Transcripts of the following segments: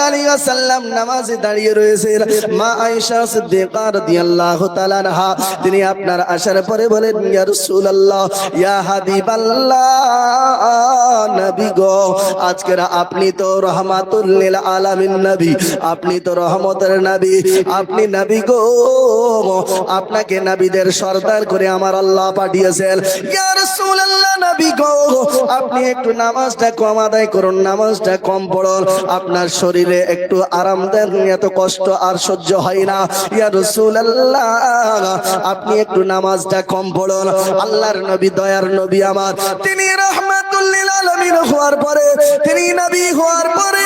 আলাইহি ওয়াসাল্লাম নামাজে দাঁড়িয়ে রয়েছেন। মা আয়েশা সিদ্দিকা রাদিয়াল্লাহু তাআলা আনহা তিনি আপনার আসার পরে বলেন, ইয়া রাসূলুল্লাহ, ইয়া হাবিবাল্লাহ, নবী গো, আজকের আপনি তো রহমাতুল লিল আলামিন নবী, আপনি তো রহমতের নবী, আপনি নবী গো, আপনাকে নবীদের সরদার করে আমার আল্লাহ পাঠিয়েছেন। ইয়া রাসূলুল্লাহ, নবী গো, আপনি একটু নামাজটা কম আদায় করুন, নামাজটা কম পড়ুন, আপনার শরীরে একটু আরাম দেন, এত কষ্ট আর সহ্য হয় না। ইয়া রাসূলুল্লাহ, আপনি একটু নামাজটা কম পড়ুন। আল্লাহর নবী, দয়ার নবী আমার, তিনি রহমাতুল লিল আলামিন হওয়ার পরে, তিনি নবী হওয়ার পরে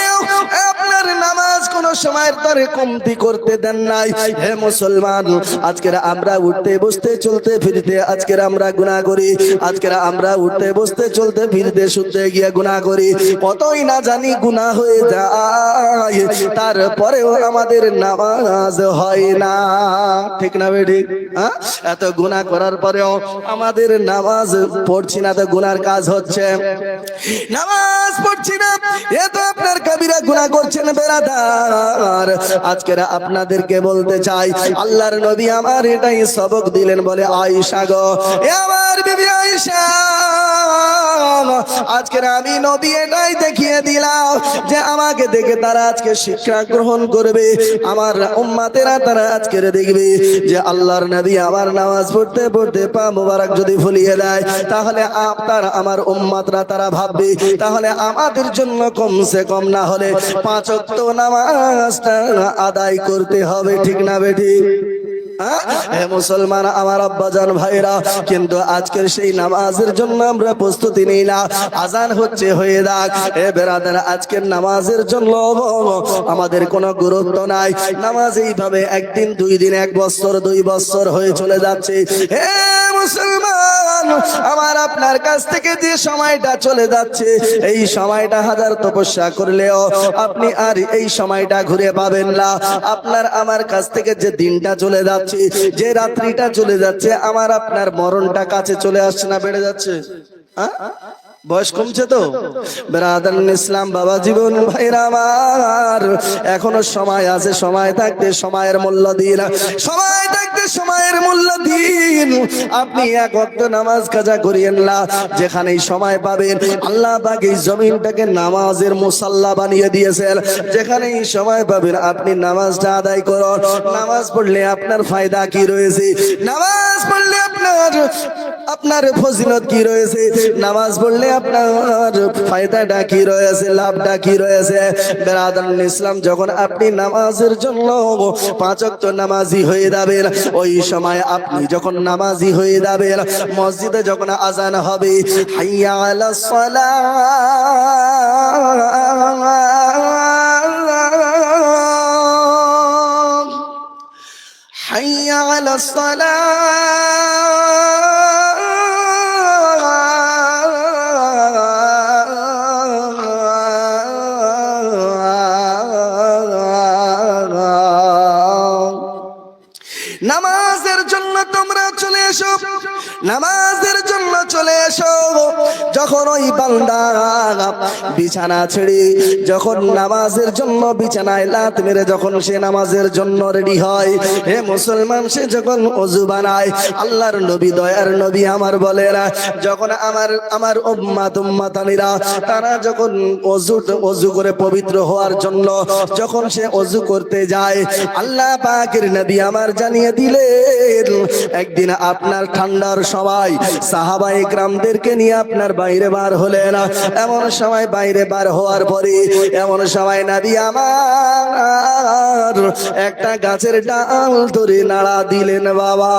আপনার নামাজ কোন সময়ের তরে কমতি করতে দেন নাই। হে মুসলমান, আজকের আমরা উঠতে বসতে চলতে ফিরতে আজকের আমরা গুনাহ করি, আজকের আমরা উঠতে বসতে চলতে ফিরতে শুতে গিয়ে গুনাহ করি, কতই না জানি গুনাহ হয়ে যায়, তারপরেও আমাদের নামাজ হয় না। ঠিক না বেটি? এত গুনাহ করার পরেও আমাদের নামাজ পড়ছি না, তো গুনার কাজ হচ্ছে, নামাজ পড়ছি না, এ তো আপনার কবিরা গুনাহ করছেন বেরাদার। আজকের আপনাদেরকে বলতে চাই, আল্লাহর নবী আমার এটাই সবক দিলেন, বলে আয়েশা গো, এ আমার বিবি আয়েশা, আজকের আমি নবী এটাই দেখিয়ে দিলাম যে আমাকে দেখে তারা আজকে শিক্ষা গ্রহণ করবে, আমার উম্মতেরা তারা আজকের দেখবে যে আল্লাহর নবী আমার নামাজ পড়তে পড়তে পা মুবারক যদি ফুলিয়ে দেয়, তাহলে আপনার আমার উম্মতরা তারা ভাববে তাহলে আমাদের জন্য কমসে কম না হলে 5 ওয়াক্ত নামাজটা আদায় করতে হবে। ঠিক না বেটি? হে মুসলমান আমার আব্বাজান ভাইরা, কিন্তু আজকের সেই নামাজের জন্য আমরা প্রস্তুতি নেই না। আজান হচ্ছে, হয়ে যাক। হে বেরাদার, আজকের নামাজের জন্য আমাদের কোনো গুরুত্ব নাই। নামাজ এইভাবে একদিন, 2 দিন, 1 বছর, 2 বছর হয়ে চলে যাচ্ছে। হে মুসলমান, আমার আপনার কাছ থেকে যে সময়টা চলে যাচ্ছে, এই সময়টা হাজার তপস্যা করলেও আপনি আর এই সময়টা ঘুরে পাবেন না। আপনার আমার কাছ থেকে যে দিনটা চলে যাচ্ছে, যে রাত্রিটা চলে যাচ্ছে, আমার আপনার মরণটা কাছে চলে আসছে না বেড়ে যাচ্ছে? বয়স কমছে তো বেরাদার ইসলাম, বাবা জীবন ভাইরা আমার, এখনো সময় আছে, সময় থাকতে সময়ের মূল্য দিন, সময় থাকতে সময়ের মূল্য দিন। আপনি 1 ওয়াক্ত নামাজ কাজা করিয়েন না, যেখানেই সময় পাবেন আল্লাহ পাক এই জমিনটাকে নামাজের মুসাল্লা বানিয়ে দিয়েছেন, যেখানেই সময় পাবেন আপনি নামাজটা আদায় করুন। নামাজ পড়লে আপনার ফায়দা কি রয়েছে? নামাজ পড়লে আপনার ফজিলত কি রয়েছে? নামাজ পড়লে আপনার ফায়দাটা কি রয়েছে, লাভটা কি রয়েছে? বেরাদার ইসলাম, যখন আপনি নামাজের জন্য 5 ওয়াক্ত নামাজি হয়ে যাবেন, ওই সময় আপনি যখন নামাজি হয়ে যাবেন, মসজিদে যখন আজান হবে, হাইয়া আলাস সালাহ, হাইয়া আলাস সালাহ, নামাজের জন্য তোমরা চলে এসো, নামাজের জন্য চলে এসো। যখন ওই বান্দা বিছানা ছেড়ে যখন নামাজের জন্য বিছানায় লাত মেরে যখন সে নামাজের জন্য রেডি হয়, হে মুসলমান, সে যখন ওযু বানায়, আল্লাহর নবী, দয়ার নবী আমার বলেন, যখন আমার উম্মাতানিরা তারা যখন ওযু করে পবিত্র হওয়ার জন্য যখন সে ওযু করতে যায়, আল্লাহ পাকের নবী আমার জানিয়ে দিলেন, একদিন আপনার ঠান্ডার সময় সাহাবায়ে কেরামদেরকে নিয়ে আপনার বাইরে বার হলেন। এমন সময় বাইরে বার হওয়ার পরে এমন সময় নবী আমার একটা গাছের ডাল ধরে নাড়া দিলেন। বাবা,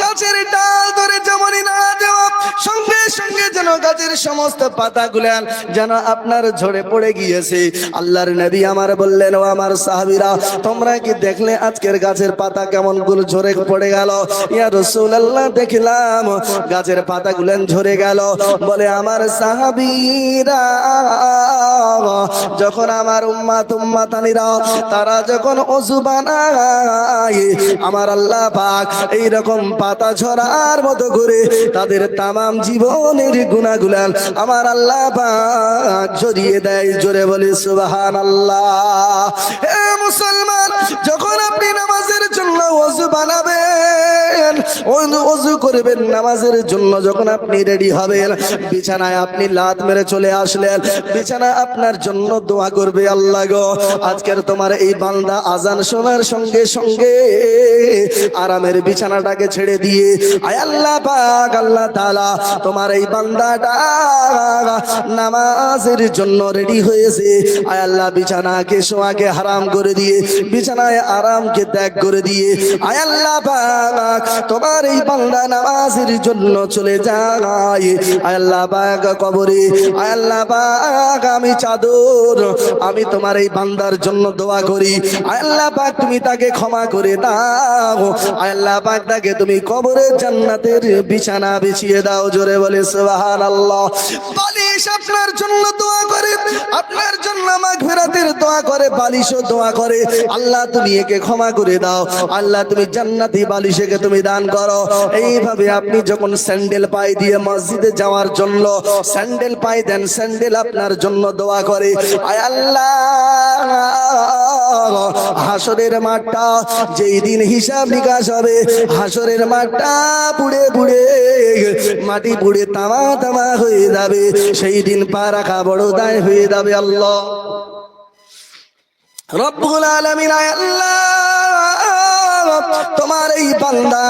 গাছের ডাল ধরে যেমনই নাড়া দেওয়া, সঙ্গে সঙ্গে যেন গাছের সমস্ত পাতাগুলো যেন আপনার ঝরে পড়ে গিয়েছে। আল্লাহর নবী আমার বললেন, ও আমার সাহাবীরা, তোমরা কি দেখলে আজকের গাছের পাতা কেমন গুলো ঝরে পড়ে গেল? ইয়া রাসূলুল্লাহ, দেখলাম গাছের পাতাগুলো ঝরে গেল। বলে, আমার সাহাবীরা, যখন আমার উম্মাতানিরা তারা যখন ওযু বানায় আমার আল্লাহ পাক এই রকম পাতা ঝরার মতো করে তাদের তামাম জীবনের গুনাহগুলো আমার আল্লাহ পাক ঝরিয়ে দেয়। জোরে বলি সুবহানাল্লাহ। হে মুসলমান, যখন আপনি নামাজের জন্য ওযু বানাবেন, ওযু করবেন নামাজের জন্য, যখন আপনি রেডি হবেন, বিছানায় আপনি লাত মেরে চলে আসলেন, বিছানা আপনার জন্য দোয়া করবে, আল্লাহ গো আজকের তোমার এই বান্দা আজান শোনার সঙ্গে সঙ্গে আরামের বিছানাটাকে ছেড়ে দিয়ে আয় আল্লাহ পাক আল্লাহ তাআলা তোমার এই বান্দাটা নামাজের জন্য রেডি হয়েছে, আয় আল্লাহ বিছানাকে শোয়াকে হারাম করে দিয়ে বিছানায় আরামকে ত্যাগ করে দিয়ে আয় আল্লাহ পাক তোমার এই বান্দা নামাজের জন্য চলে যায়। আয় আল্লাহ পাক কবরে আয় আল্লাহ পাক আমি চাদর আমি তোমার এই বান্দার জন্য দোয়া করি, আয় আল্লাহ পাক তুমি তাকে ক্ষমা করে দাও, আয় আল্লাহ পাক তাকে তুমি কবরে জান্নাতের বিছানা বিছিয়ে দাও। জোরে বলে সুবহানাল্লাহ। বালিশ আপনার জন্য দোয়া করে, আপনার জন্য মাগফিরাতের দোয়া করে, বালিশও দোয়া করে, আল্লাহ তুমি একে ক্ষমা করে দাও, আল্লাহ তুমি জান্নাতি বালিশকে তুমি দান করো। এইভাবে আপনি যখন স্যান্ডেল পায়ে দিয়ে মসজিদে যাওয়ার জন্য স্যান্ডেল পায়ে দেন, স্যান্ডেল আপনার জন্য দোয়া করে, আয় আল্লাহ হাসরের মাঠটা যেই দিন হিসাব নিকাশ হবে, হাসরের মাঠটা পুড়ে পুড়ে মাটি পুড়ে তামা তামা হয়ে যাবে, সেই দিন পা রাখা বড় দায় হয়ে যাবে। আল্লাহ রব্বুল আলামিন আয় আল্লাহ তোমার এই বান্দা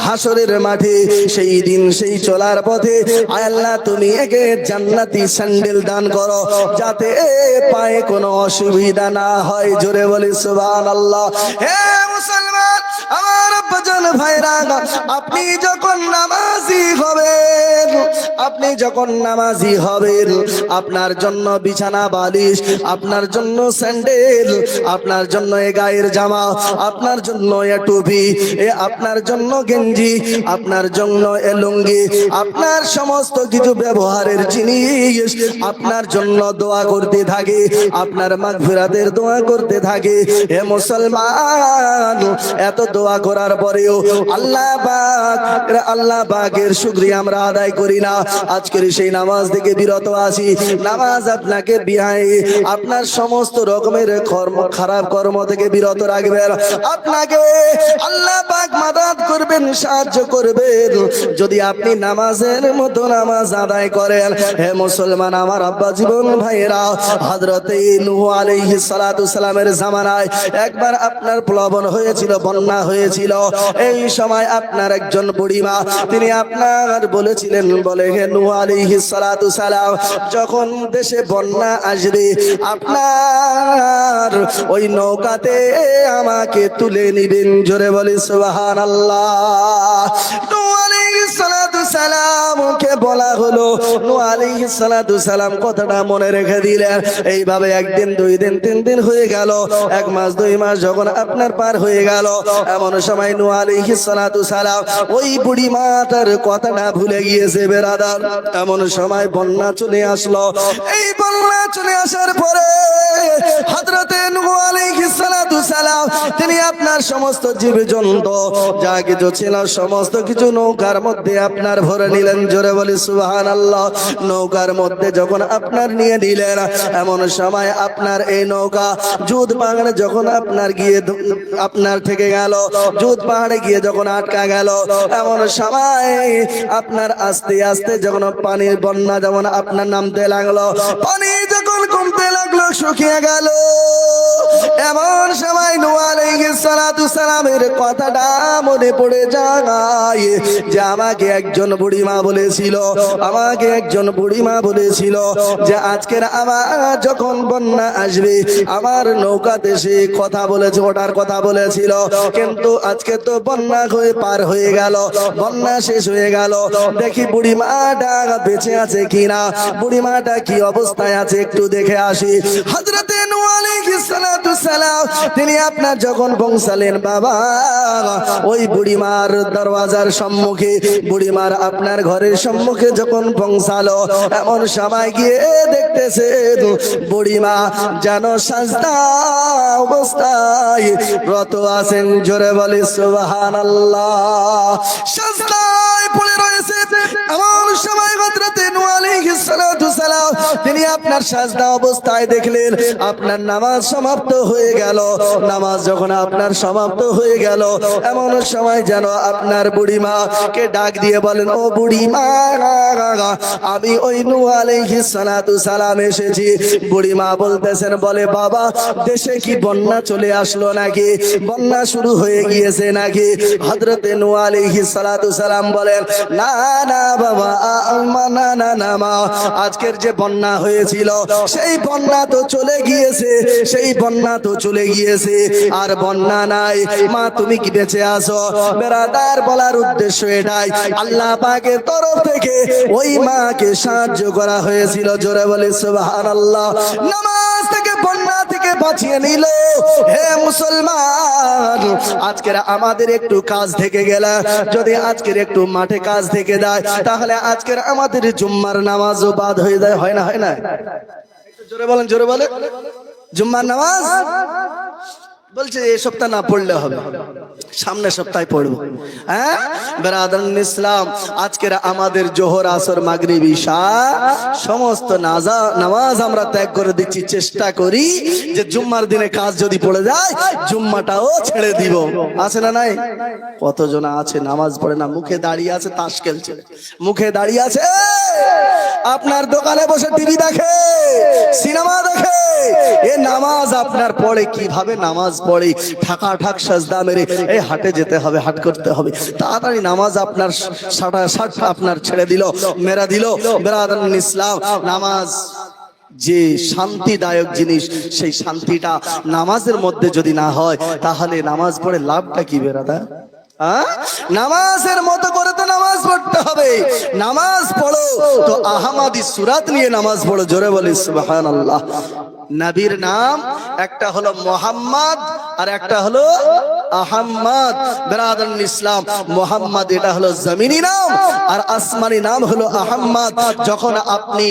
হাসরের মাঠে সেই দিন সেই চলার পথে আয় আল্লাহ তুমি একে জান্নাতি স্যান্ডেল দান করো, যাতে পায়ে কোনো অসুবিধা না হয়। জোরে বলি সুবহানাল্লাহ। হে মুসলমান আমার আব্বাজান ভাইরা, আপনি যখন নামাজি হবেন, আপনি যখন নামাজি হবেন, আপনার জন্য বিছানা বালিশ, আপনার জন্য স্যান্ডেল, আপনার জন্য এ গায়ের জামা, আপনার জন্য এ টুপি, এ আপনার জন্য গেঞ্জি, আপনার জন্য এ লুঙ্গি, আপনার সমস্ত কিছু ব্যবহারের জিনিস আপনার জন্য দোয়া করতে থাকে, আপনার মাগফিরাতের দোয়া করতে থাকে। হে মুসলমান, এত দোয়া করার পরেও আল্লাহ পাকের শুকরিয়া আমরা আদায় করি না। আজকের সেই নামাজ থেকে বিরত আছি। নামাজ আপনাকে আপনার সমস্ত রকমের খারাপ কর্ম থেকে বিরত রাখবেন, আপনাকে আল্লাহ পাক মাদাদ করবেন, সাহায্য করবেন যদি আপনি নামাজের মতো নামাজ আদায় করেন। হে মুসলমান আমার আব্বা জীবন ভাইরা, হযরতে নূহ আলাইহিস সালাতু সালামের জামানায় একবার আপনার প্লাবন হয়েছিল, বন্যা হয়েছিল। এই সময় আপনার একজন বুড়িমা তিনি আপনার বলেছিলেন, বলে হে নূহ আলাইহিস সালাতু সালাম, যখন দেশে বন্যা আসবে আপনার ওই নৌকাতে আমাকে তুলে নিবেন। জোরে বলি সুবহানাল্লাহ। নূহ আলাইহিস সালাতু সালামকে বলা হলো, নূহ আলাইহিস সালাতু সালাম কথাটা মনে রেখে দিলেন। এইভাবে একদিন, দুই দিন, তিন দিন হয়ে গেল, এক মাস, দুই মাস যখন আপনার পার হয়ে গেল, এমন সময় নূহ আলাইহিস সালাতু সালাম ওই বুড়ি মাতার কথাটা ভুলে গিয়েছে বেরাদার। এমন সময় বন্যা চলে আসলো। এই বন্যা চলে আসার পরে হযরতে নূহ আলাইহিস সালাতু সালাম তিনি আপনার সমস্ত জীবজন্তু যা কিছু ছিল সমস্ত কিছু নৌকার মধ্যে আপনার ভরে নিলেন। জোরে বলি সুবহানাল্লাহ। নৌকার মধ্যে যখন আপনার নিয়ে নিলেন, এমন সময় আপনার এই নৌকা জুদ পাহাড়ে যখন আপনার গিয়ে আপনার থেকে গেল, জুদ পাহাড়ে গিয়ে যখন আটকা গেল, এমন সময় আপনার আস্তে আস্তে যখন পানির বন্যা যেমন আপনার নামতে লাগলো, পানি যখন কমতে লাগলো, শুকিয়ে গেল, এমন সময় নূহ আলাইহিস সালাতু সালামের কথাটা মনে পড়ে যায় যে আমাকে একজন বুড়িমা বলেছিল, আমাকে একজন বুড়িমা বলেছিল যে আজকের আমার যখন বন্যা আসবে আমার নৌকাতে সে কথা বলেছে, ওটার কথা বলেছিল, কিন্তু আজকে তো বন্যা হয়ে পার হয়ে গেল, বন্যা শেষ হয়ে গেল, দেখি বুড়িমাটা বেঁচে আছে কিনা, বুড়িমাটা কি অবস্থায় আছে একটু দেখে আসি। হযরতে নূহ আলাইহিস আলাইহিস সালাতু সালাম তিনি আপনার যখন পৌঁছালেন বাবা, ওই বুড়িমার দরওয়াজার সম্মুখে, বুড়িমার আপনার ঘরের সম্মুখে যখন পৌঁছালো, এমন সময় গিয়ে দেখতেছে বুড়িমা যেন সাজদা অবস্থায় রত আছেন। জোরে বলি সুবহানাল্লাহ। সাজদায় পড়ে রয়েছে। এমন সময় হযরতে নূহ আলাইহিস সালাতু সালাম তিনি আপনার সাজদা অবস্থায় দেখলেন আপনার নামাজ সমাপ্ত হয়ে গেল। নামাজ যখন আপনার সমাপ্ত হয়ে গেল, এমন সময় যেন আপনার বুড়িমা কে ডাক দিয়ে বলেন, ও বুড়িমা, আমি ওই নূহ আলাইহিস সালাতু সালাম এসেছি। বুড়িমা বলতেছেন, বলে বাবা দেশে কি বন্যা চলে আসলো নাকি, বন্যা শুরু হয়ে গিয়েছে নাকি? হযরতে নূহ আলাইহিস সালাতু সালাম বলেন, না না বাবা, না না না মা, আজকের যে বন্যা হয়েছিল সেই বন্যা তো চলে গিয়েছে, সেই বন্যা তো চলে গিয়েছে, আর বন্যা নাই। মা তুমি কি বেঁচে আছো? বেরাদার বলার উদ্দেশ্য এটাই, আল্লাহ পাকের তরফ থেকে ওই মাকে সাহায্য করা হয়েছিল। জোরে বলে সুবহানাল্লাহ। নামাজ থেকে বন্যা থেকে বাঁচিয়ে নিল। হে মুসলমান, আজকের আমাদের একটু কাজ থেকে গেলে, যদি আজকের একটু মাঠে কাজ থেকে যায়, তাহলে আজকের আমাদের জুম্মার নামাজও বাদ হয়ে যায়। হয় না? হয় না? জোরে বলেন, জোরে বলে। জুম্মার নামাজ বলছে এই সপ্তাহ না পড়লে হবে, সামনের সপ্তাহে পড়বো। হ্যাঁ বেরাদারান ইসলাম, আজকের আমাদের জোহর, আসর, মাগরিব, ঈশা সমস্ত নামাজ আমরা ত্যাগ করে দিচ্ছি। চেষ্টা করি যে জুম্মার দিনে কাজ যদি পড়ে যায় জুম্মাটাও ছেড়ে দিব। আছে না নাই? কতজন আছে নামাজ পড়ে না, মুখে দাঁড়িয়ে আছে তাস খেলছে, মুখে দাঁড়িয়ে আছে আপনার দোকানে বসে টিভি দেখে, সিনেমা দেখে। এ নামাজ আপনার পড়ে কিভাবে নামাজ পড়ে? ঠাকা ঠাক সাজদা মেরে এই হাটে যেতে হবে, হাট করতে হবে, তাড়াতাড়ি নামাজ আপনার ষাট আপনার ছেড়ে দিল, মেরা দিল। বেরাদারান ইসলাম, নামাজ যে শান্তিদায়ক জিনিস, সেই শান্তিটা নামাজের মধ্যে যদি না হয়, তাহলে নামাজ পড়ে লাভটা কি বেরাদা? নামাজের মতো করে তো নামাজ পড়তে হবে। নামাজ পড়ো তো আহমদি সুরাত নিয়ে নামাজ পড়ো। জোরে বলি সুবহানাল্লাহ। নবীর নাম একটা হলো মোহাম্মদ আর একটা হলো আহমদ। বেরাদারান ইসলাম, মোহাম্মদ এটা হলো জমিনি নাম, আর আসমানি নাম হলো আহমদ। যখন আপনি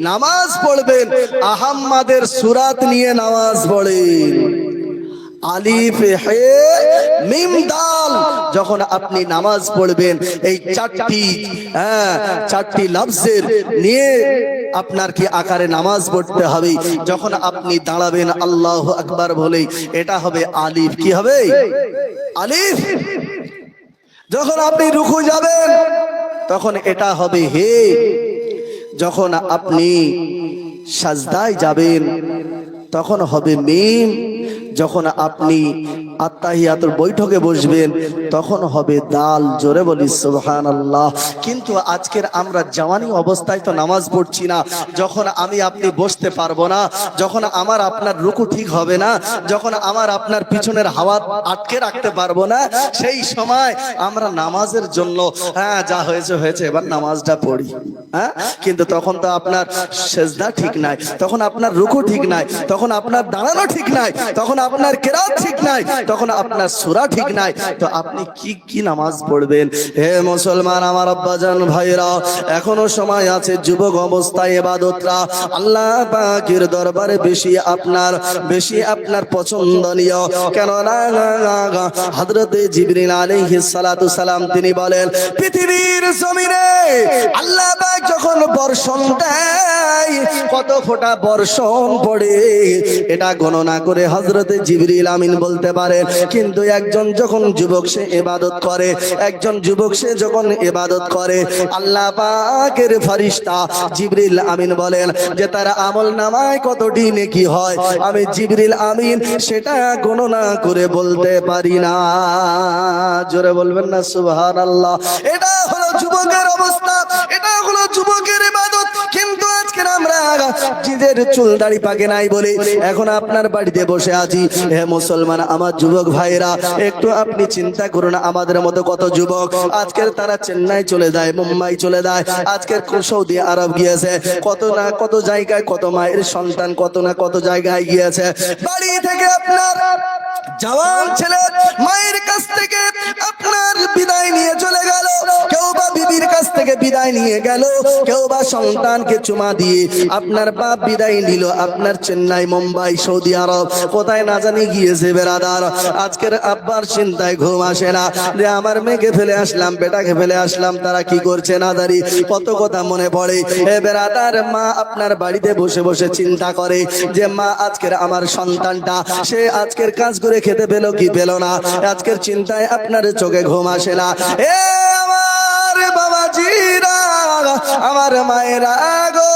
নামাজ পড়বেন আহমদের সুরাত নিয়ে নামাজ পড়েন। আলিফ হে মিম দাল, যখন আপনি নামাজ পড়বেন এই চারটি লফজের নিয়ে আপনার কি আকারে নামাজ পড়তে হবে। যখন আপনি দাঁড়াবেন আল্লাহু আকবার বলে, এটা হবে আলিফ। কি হবে? আলিফ। যখন আপনি রুকু যাবেন তখন এটা হবে হে। যখন আপনি সাজদায় যাবেন তখন হবে মিম। যখন আপনি আত্তাহিয়াতুর বৈঠকে বসবেন তখন হবে দাল। জোরে বলি সুবহানাল্লাহ। কিন্তু আজকের আমরা জওয়ানি অবস্থায় তো নামাজ পড়ছি না। যখন আমি আপনি বসতে পারবো না, যখন আমার আপনার রুকু ঠিক হবে না, যখন আমার আপনার পিছনের হাওয়া আটকে রাখতে পারবো না, সেই সময় আমরা নামাজের জন্য যা হয়েছে হয়েছে, এবার নামাজটা পড়ি। কিন্তু তখন তো আপনার সেজদা ঠিক নাই, তখন আপনার রুকু ঠিক নাই, তখন আপনার দাঁড়ানো ঠিক নাই, তখন আপনার কেরাত ঠিক নাই, তখন আপনার সূরা ঠিক নাই, তো আপনি কি নামাজ পড়বেন? হে মুসলমান আমার আব্বাজান ভাইরা, এখনো সময় আছে। যুবক অবস্থায় ইবাদতরা আল্লাহ পাকের দরবারে বেশি আপনার পছন্দনীয়। কেননা হযরতে জিবরিল আলাইহিস সালাতু সালাম তিনি বলেন, পৃথিবীর জমিনে আল্লাহ পাক যখন বর্ষণ দেয়, কত ফোঁটা বর্ষণ পড়ে এটা গণনা করে হযরতে জিবরিল আমিন বলতে পারে। কিন্তু একজন যখন যুবক সে ইবাদত করে, একজন যুবক সে যখন ইবাদত করে, আল্লাহ পাকের ফেরেশতা জিবরিল আমিন বলেন যে তার আমল নামায় কতটি নেকি হয়, আমি জিবরিল আমিন সেটা গণনা করে বলতে পারি না। জোরে বলবেন না সুবহানাল্লাহ। এটা হলো যুবকের অবস্থা, এটা হলো যুবকের ইবাদত। কিন্তু আজকে দেখেন আমরা নিজের চুল দাড়ি পাকে নাই বলে এখন আপনার বাড়িতে বসে আছি। হে মুসলমান আমার যুবক ভাইরা, একটু আপনি চিন্তা করুন, আমাদের মতো কত যুবক আজকের তারা চেন্নাই চলে যায়, মুম্বাই চলে যায়, আজকের সৌদি আরব গিয়েছে, কত না কত জায়গায়, কত মায়ের সন্তান কত না কত জায়গায় গিয়েছে। বাড়ি থেকে আপনার জওয়ান ছেলে মায়ের কাছ থেকে আপনার বিদায় নিয়ে চলে গেল, কেউ বা বিবির কাছ থেকে বিদায় নিয়ে গেল, কেউ বা সন্তানকে চুমা দিয়ে আপনার বাপ বিদায় নিল আপনার চেন্নাই, মুম্বাই, সৌদি আরব, কোথায় না জানি গিয়েছে। বেরাদার, আজকের আব্বার চিন্তায় ঘুম আসে না যে আমার মেয়েকে ফেলে আসলাম, বেটাকে ফেলে আসলাম, তারা কি করছে না জানি, কত কথা মনে পড়ে। এ বেরাদার, মা আপনার বাড়িতে বসে বসে চিন্তা করে যে মা আজকের আমার সন্তানটা সে আজকের কাজ করে খেতে পেলো কি পেলো না, আজকের চিন্তায় আপনার চোখে ঘুম আসে না। এ আমার বাবাজিরা, আমার মায়েরা গো,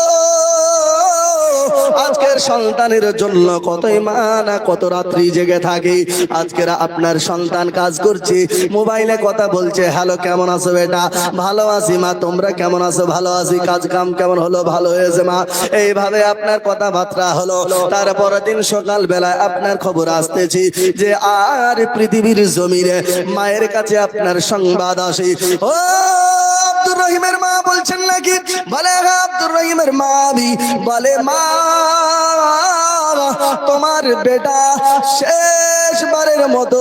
আজকের সন্তানের জন্য কতই মা না কত রাত্রি জেগে থাকে। আজকের আপনার সন্তান কাজ করছে, মোবাইলে কথা বলছে, হ্যালো কেমন আছো বেটা, ভালো আছি মা, তোমরা কেমন আছো, ভালো আছি, কাজ কাম কেমন হলো, ভালো হয়েছে মা, এইভাবে আপনার কথাবার্তা হলো। তারপরের দিন সকাল বেলায় আপনার খবর আসতেছি যে আর পৃথিবীর জমিনে মায়ের কাছে আপনার সংবাদ আসে, ও আব্দুর রহিমের মা বলছেন নাকি, বলে হ্যাঁ আব্দুর রহিমের মা বলে মা তোমার বেটা শেষবারের মতো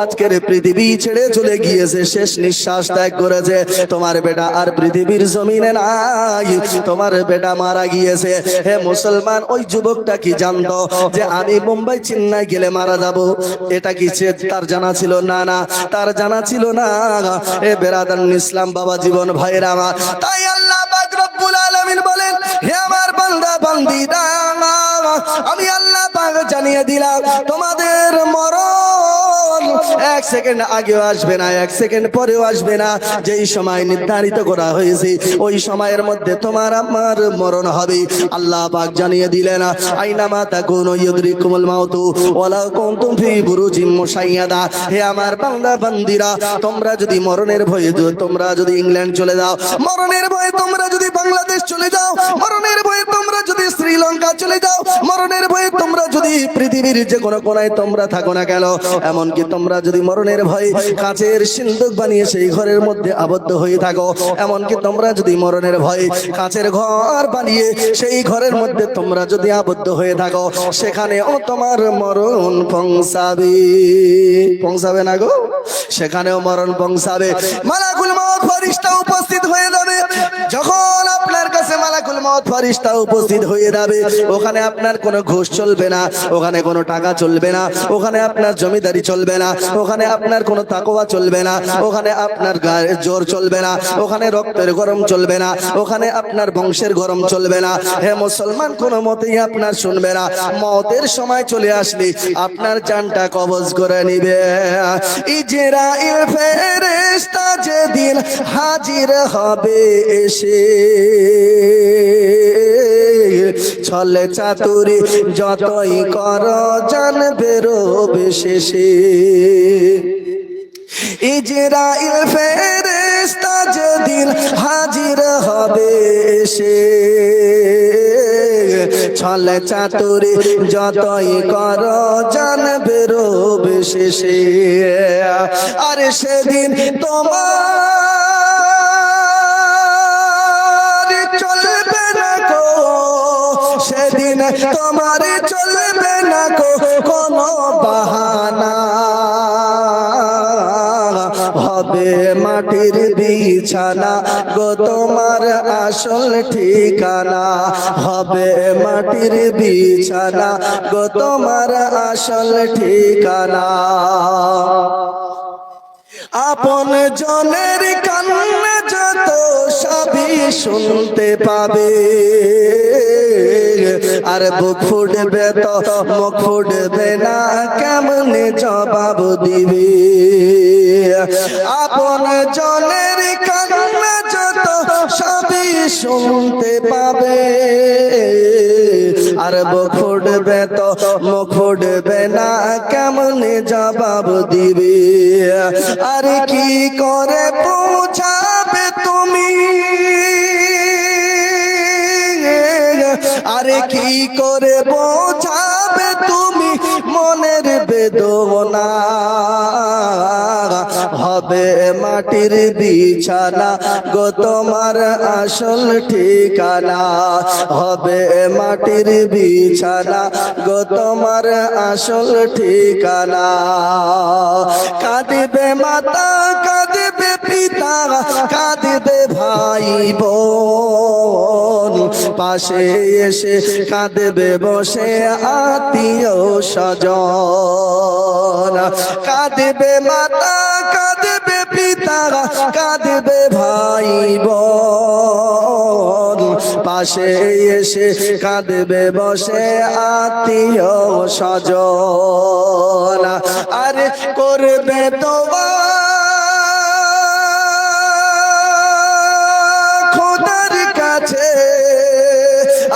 আজকের পৃথিবী ছেড়ে চলে গিয়েছে, শেষ নিঃশ্বাস ত্যাগ করেছে, তোমার বেটা আর পৃথিবীর জমিনে নাই, তোমার বেটা মারা গিয়েছে। হে মুসলমান, ওই যুবকটা কি জানতো যে আমি মুম্বাই চেন্নাই গেলে মারা যাব? এটা কি তার জানা ছিল? না না, তার জানা ছিল না। এ বেরাদার ইসলাম বাবা জীবন ভাইরা আমার, তাই আল্লাহ পাক রব্বুল আলামিন বলেন, হে আমার বান্দা বান্দীরা, আমি আল্লাহ পাক জানিয়ে দিলাম তোমাদের মরণ এক সেকেন্ড আগেও আসবে না, এক সেকেন্ড পরেও আসবে না। যেই সময় নির্ধারিত করা হয়েছে ওই সময়ের মধ্যে তোমার আমার মরণ হবে। আল্লাহ পাক জানিয়ে দিলেন, আইনামা তাকুনু ইউদরিকুমুল মাউতু ওয়ালাউ কুনতুম ফি বুরুজিম মুশাইয়াদা। হে আমার বান্দা বান্দীরা, তোমরা যদি মরণের ভয়ে, তোমরা যদি ইংল্যান্ড চলে যাও, মরণের ভয়ে তোমরা যদি বাংলাদেশ চলে যাও, মরণের ভয়ে তোমরা যদি শ্রীলঙ্কা চলে যাও, মরণের ভয়ে তোমরা যদি পৃথিবীর যে কোনো কোনায় তোমরা থাকো না কেন, এমনকি তোমরা যদি মরণের ভয়ে কাচের সিন্দুক বানিয়ে সেই ঘরের মধ্যে আবদ্ধ হয়ে থাকো, এমনকি তোমরা যদি মরণের ভয়ে কাচের ঘর বানিয়ে সেই ঘরের মধ্যে তোমরা যদি আবদ্ধ হয়ে থাকো, সেখানেও তোমার মরণ পৌঁছাবে। পৌঁছাবে না গো? সেখানেও মরণ পৌঁছাবে। মালাকুল মউত ফেরেশতা উপস্থিত হয়ে যাবে। যখন আপনার কাছে মালাকুল মউত ফেরেশতা উপস্থিত হয়ে যাবে, ওখানে আপনার কোনো ঘুষ চলবে না, ওখানে কোনো টাকা চলবে না, ওখানে আপনার জমিদারি চলবে না, ওখানে আপনার কোনো তাকওয়া চলবে না, ওখানে আপনার গায়ের জোর চলবে না, ওখানে রক্তের গরম চলবে না, ওখানে আপনার বংশের গরম চলবে না। হে মুসলমান, কোনো মতেই আপনার শুনবে না। মওতের সময় চলে আসলে আপনার জানটা কবজ করে নিবে। ইজরাইল ফেরেশতা যেদিন হাজির হবে এসে, ছলে চাতুরি যতই কর জানবে রবে শেষে। ইজরাইল ফেরেশতা যেদিন হাজির হবে এসে, ছলে চাতুরি যতই কর জানবে রবে শেষে। আর সেদিন তোমার চলবে না গো, সেদিন তোমার চলবে না গো কোনো বাহানা, হবে মাটির বিছানা গো তোমার আসল ঠিকানা, হবে মাটির বিছানা গো তোমার আসল ঠিকানা। আপন জনের কান্না যত সবই শুনতে পাবে, আর বুক ফুটবে তো মুখ ফুটবে না, কেমনে জবাব দিবে। আপন জনের কান্না যত সবই শুনতে পাবে, আর বুক ফুটবে তো মুখ ফুটবে না, কেমনে জবাব দিবে। আর কি করে পৌঁছাবে তুমি বোঝাবে তুমি মনের বেদনা, হবে মাটির বিছানা গো তোমার আসল ঠিকানা, হবে মাটির বিছানা গো তোমার আসল ঠিকানা। কাঁদিবে মাতা, কাঁদিবে পিতা, কাঁদিবে ভাই বোন, পাশে এসে কাঁদবে বসে আত্মীয় স্বজন। কাঁদবে মাতা, কাঁদবে পিতা, কাঁদবে ভাই বোন, পাশে এসে কাঁদবে বসে আত্মীয় স্বজন। আরে করবে তোমা খোদার কাছে,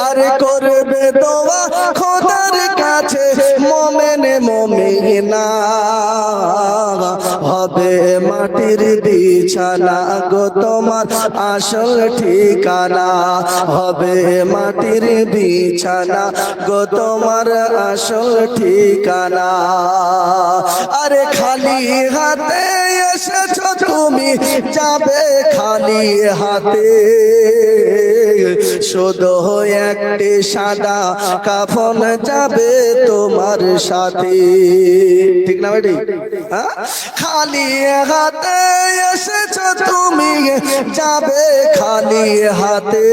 আরে করবে দোয়া খোদার কাছে মোমেন মোমেনা, হবে মাটির বিছানা গো তোমার আসল ঠিকানা, হবে মাটির বিছানা গো তোমার আসল ঠিকানা। আরে খালি হাতে এসেছো তুমি, যাবে খালি হাতে, শুধু একটি সাদা কাফন যাবে তোমার সাথে। ঠিক না বেটি? খালি হাতে এসেছো তুমি, যাবে খালি হাতে,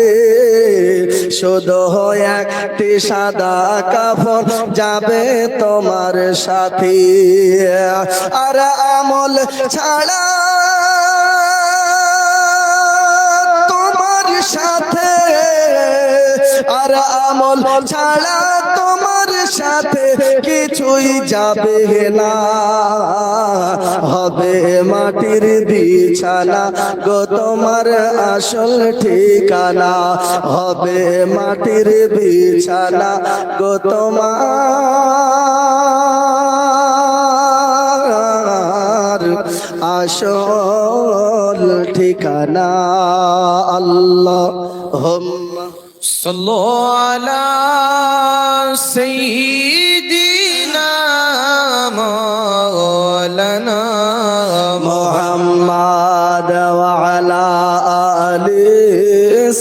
শুধু একটি সাদা কাফন যাবে তোমার সাথে। আর আমল ছাড়া তোমার সাথে, আর আমল ছাড়া তোমার সাথে কিছুই যাবে না, হবে মাটির বিছানা গো তোমার আসল ঠিকানা, হবে মাটির বিছানা গো তোমার আসল ঠিকানা। আল্লাহুম্মা صلوا على سيدنا مولانا محمد وعلى آل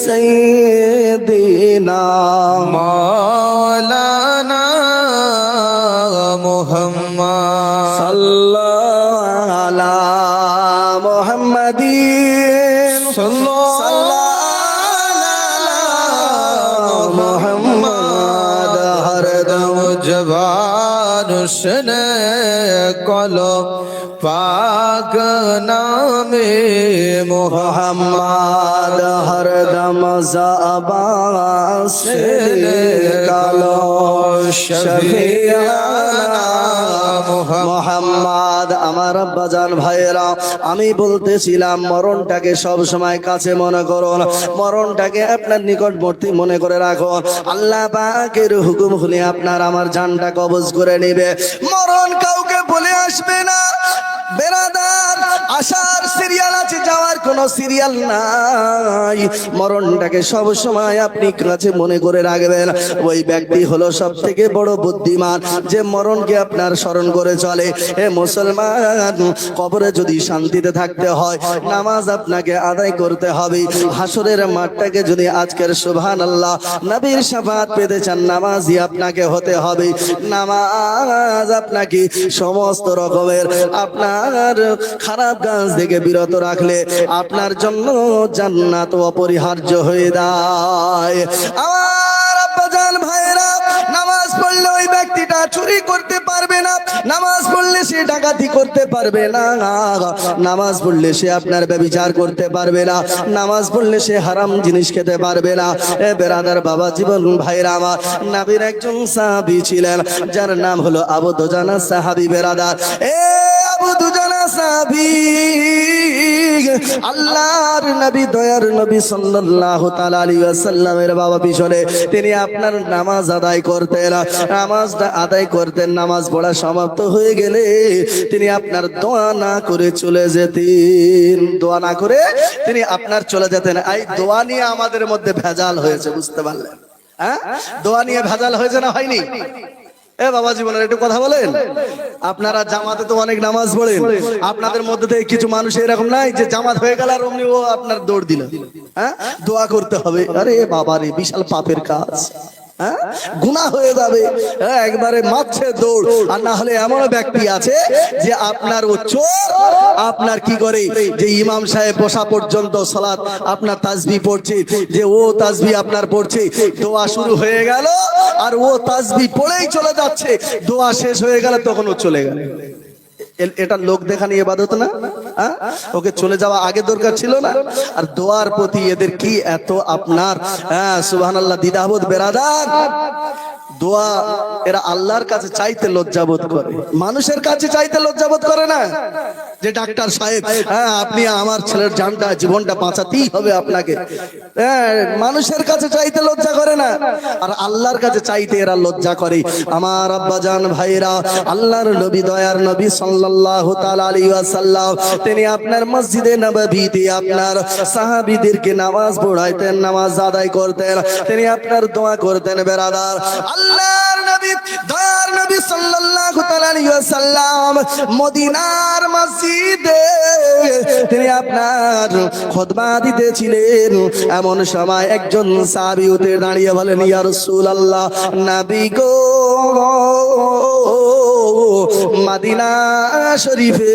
سيدنا مولانا محمد صلى على محمد صلى محمد हरदम जबान उसने कलो पाक नामे मोहम्मद हरदम ज़बान से निकालो शफियाना মোহাম্মদ। আমার আব্বাজান ভাইয়েরা, আমি বলতেছিলাম মরণটাকে সব সময় কাছে মনে করুন, মরণটাকে আপনার নিকটবর্তী মনে করে রাখুন। আল্লাহ পাকের হুকুম হলে আপনার আমার জানটা কবজ করে নেবে। মরণ কাউকে বলে আসবে না বেরাদার, আসার সিরিয়াল আছে, যাওয়ার কোনো সিরিয়াল নাই। মরণটাকে সব সময় আপনি কাছে মনে করে রাখবেন। ওই ব্যক্তি হলো সব থেকে বড় বুদ্ধিমান যে মরণকে আপনার স্মরণ করে চলে। হে মুসলমান, কবরে যদি শান্তিতে থাকতে হয় নামাজ আপনাকে আদায় করতে হবে। হাসরের মাঠটাকে যদি আজকের সুবহানাল্লাহ নবীর শাফাত পেতে চান নামাজি আপনাকে হতে হবে। নামাজ আপনাকে সমস্ত রকমের আপনার খারাপ কাজ থেকে বিরত রাখলে আপনার জন্য জান্নাত অপরিহার্য হয়ে যায়। আমার আব্বাজান ভাইরা, নামাজ পড়লে ওই ব্যক্তিটা চুরি করতে পারবে না, নামাজ পড়লে সে ডাকাতি করতে পারবে না, নামাজ পড়লে সে আপনার ব্যভিচার করতে পারবে না, নামাজ পড়লে সে হারাম জিনিস খেতে পারবে না। এ বেরাদার বাবা জীবন ভাইরা আমার, নবীর একজন সাহাবী ছিলেন যার নাম হলো আবু দুজানা সাহাবী। বেরাদার, এ আবু দুজানা সাহাবী আল্লাহর নবী, দয়ার নবী সাল্লাল্লাহু তাআলা আলাইহি ওয়াসাল্লামের বাবা পিছনে তিনি আপনার নামাজ আদায় করতেন। নামাজটা আদায় করতেন, নামাজ পড়া সমাপ্ত হয়ে গেলে তিনি আপনার দোয়া না করে চলে যেতেন। দোয়া না করে তিনি আপনার চলে যেতেন। এই দোয়া নিয়ে আমাদের মধ্যে ভেজাল হয়েছে, বুঝতে পারলেন? হ্যাঁ, দোয়া নিয়ে ভেজাল হয়েছে না হয়নি? এ বাবা জীবনের একটু কথা বলেন। আপনারা জামাতে তো অনেক নামাজ পড়েন, আপনাদের মধ্যে থেকে কিছু মানুষ এরকম নাই যে জামাত হয়ে গেল আর অমনি ও আপনার দৌড় দিল। হ্যাঁ, দোয়া করতে হবে। আরে বাবা রে, বিশাল পাপের কাজ, হ্যাঁ, গুনাহ হয়ে যাবে। হ্যাঁ, একবারে মারছে দৌড়। আর না হলে এমন ব্যক্তি আছে যে আপনার ও চোর, আপনার কি করে যে ইমাম সাহেব বসা পর্যন্ত সালাত আপনার তাসবিহ পড়ছে, যে ও তাসবিহ আপনার পড়ছে, দোয়া শুরু হয়ে গেল আর ও তাসবিহ পড়েই চলে যাচ্ছে, দোয়া শেষ হয়ে গেল তখন ও চলে গেল। এটা লোক দেখানি ইবাদত না? হ্যাঁ, ওকে চলে যাওয়া আগে দরকার ছিল না? আর দোয়ার প্রতি এদের কি এত আপনার, হ্যাঁ সুবহানাল্লাহ, দ্বিধাবোধ বেরাদার। দোয়া এরা আল্লাহর কাছে চাইতে লজ্জাবোধ করে, মানুষের কাছে চাইতে লজ্জাবোধ করে না। যে ডাক্তার সাহেব, হ্যাঁ আপনি আমার ছেলের জানটা জীবনটা বাঁচাতেই হবে আপনাকে, হ্যাঁ, মানুষের কাছে চাইতে লজ্জা করে না, আর আল্লাহর কাছে চাইতে এরা লজ্জা করে। আমার আব্বাজান ভাইরা, আল্লাহর নবী, দয়ার নবী সাল্লাল্লাহু তাআলা আলাইহি ওয়াসাল্লাম, তিনি আপনার মসজিদে নববীতে আপনার সাহাবীদেরকে নামাজ পড়াইতেন, নামাজ আদায় করতেন, তিনি আপনার দোয়া করতেন। বেরাদার, আল্লাহর নবী, দয়ার নবী সাল্লাল্লাহু তাআলা আলাইহি ওয়াসাল্লাম মদিনার মসজিদে তিনি আপনার খুতবা দিতেছিলেন। এমন সময় একজন সাহাবী উঠে দাঁড়িয়ে বলেন, ইয়া রাসূলুল্লাহ, নবী গো, মদিনা শরীফে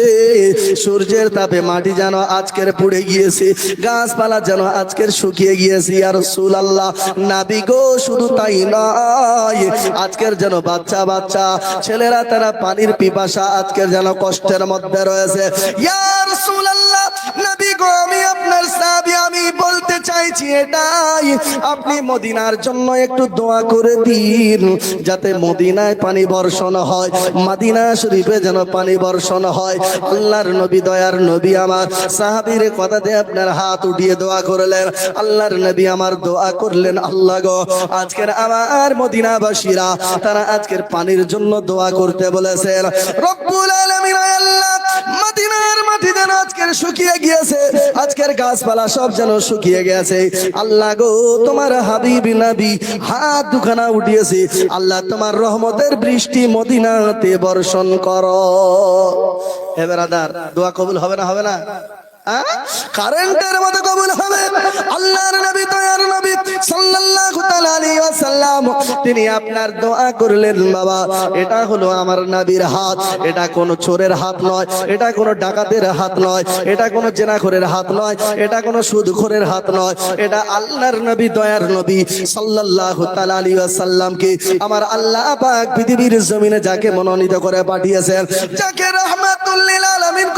সূর্যের তাপে মাটি যেন আজকের পুড়ে গিয়েছে, গাছপালা যেন আজকের শুকিয়ে গিয়েছে। ইয়া রাসূলুল্লাহ, নবী গো, শুধু তাই নয়, আজকের যেন বাচ্চা বাচ্চা ছেলেরা তারা পানির পিপাসা আজকের যেন কষ্টের মধ্যে রয়েছে। ইয়া রাসূলুল্লাহ, নবী গো, আমি আপনার সাহাবী, আমি বলতে চাইছি এটাই, আপনি মদিনার জন্য একটু দোয়া করে দিন, যাতে মদিনায় পানি বর্ষণ হয়, মদিনা শরীফে যেন পানি বর্ষণ হয়। আল্লাহর নবী, দয়ার নবী আমার সাহাবীর কথাতে আপনার হাত উঠিয়ে দোয়া করলেন। আল্লাহর নবী আমার দোয়া করলেন, আল্লাহ গো, আজকের আমার মদিনাবাসীরা তারা আজকের পানির জন্য দোয়া করতে বলেছেন। রব্বুল আলামিন, আল্লাহ, মদিনার মাটি যেন আজকের শুকিয়ে গিয়েছে, আজকের গাছপালা সব যেন শুকিয়ে গেছে। আল্লাহ গো, তোমার হাবিব নবী হাত দুখানা উঠিয়েছে, আল্লাহ তোমার রহমতের বৃষ্টি মদিনাতে বর্ষণ করো। হে বেরাদার, দোয়া কবুল হবে না? হবে না? কারেন্টের মতো কবুল হবে। আল্লাহর নবী, দয়ার নবী সাল্লাল্লাহু তাআলা আলাইহি ওয়াসাল্লাম, তিনি আপনার দোয়া করলেন। বাবা, এটা হলো আমার নবীর হাত, এটা কোনো চোরের হাত নয়, এটা কোনো ডাকাতের হাত নয়, এটা কোনো জেনাখোরের হাত নয়, এটা কোনো সুদখোরের হাত নয়, এটা আল্লাহর নবী, দয়ার নবী সাল্লাল্লাহু তাআলা আলাইহি ওয়াসাল্লামকে আমার আল্লাহ পাক পৃথিবীর জমিনে যাকে মনোনীত করে পাঠিয়েছেন, যাকে রাহমাতুল লিল আলামিন